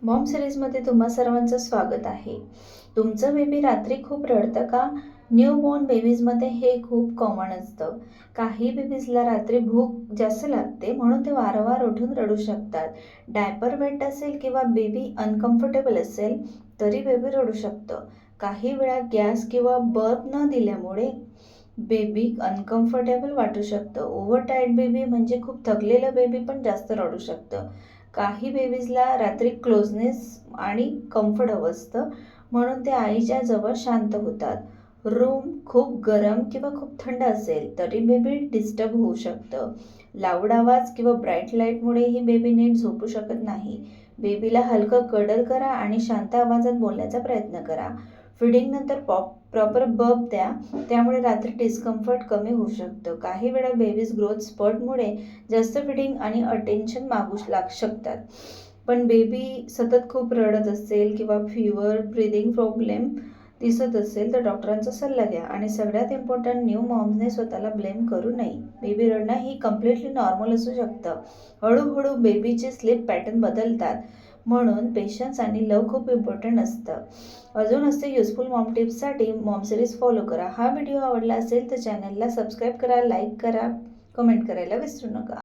Maugham सिरीजमध्ये तुम्हा सर्वांचं स्वागत आहे. तुमचं बेबी रात्री खूप रडतं का? न्यूबॉर्न बेबीजमध्ये हे खूप कॉमन असतं. काही बेबीजला रात्री भूक जास्त लागते म्हणून ते वारंवार उठून रडू शकतात. डायपर वेट असेल किंवा बेबी अनकम्फर्टेबल असेल तरी बेबी रडू शकतं. काही वेळा गॅस किंवा बर्प न दिल्यामुळे बेबी अनकम्फर्टेबल वाटू शकतं. ओव्हर टायर्ड बेबी म्हणजे खूप थकलेलं बेबी पण जास्त रडू शकतं. काही बेबीजला रात्री क्लोजनेस आणि कम्फर्ट हवं असतं म्हणून ते आईच्या जवळ शांत होतात. रूम खूप गरम किंवा खूप थंड असेल तरी बेबी डिस्टर्ब होऊ शकतं. लाऊड आवाज किंवा ब्राईट लाईटमुळेही बेबी नीट झोपू शकत नाही. बेबीला हलकं कडल करा आणि शांत आवाजात बोलण्याचा प्रयत्न करा. फीडिंगनंतर प्रॉपर बब द्या, त्यामुळे रात्री डिस्कम्फर्ट कमी होऊ शकतं. काही वेळा बेबीज ग्रोथ स्पर्टमुळे जास्त फीडिंग आणि अटेन्शन मागू शकतात. पण बेबी सतत खूप रडत असेल किंवा फीवर, ब्रीदिंग प्रॉब्लेम दिसत असेल तर डॉक्टरांचा सल्ला घ्या. आणि सगळ्यात इम्पॉर्टंट, न्यू मॉम्सने स्वतःला ब्लेम करू नये. बेबी रडणं ही कम्प्लिटली नॉर्मल असू शकतं. हळूहळू बेबीचे स्लीप पॅटर्न बदलतात, म्हणून पेशन्स आणि लव खूप इम्पॉर्टंट असतं. अजून असे युजफुल मॉम टिप्ससाठी मॉम सिरीज फॉलो करा. हा व्हिडिओ आवडला असेल तर चॅनलला सबस्क्राईब करा, लाईक करा, कमेंट करायला विसरू नका.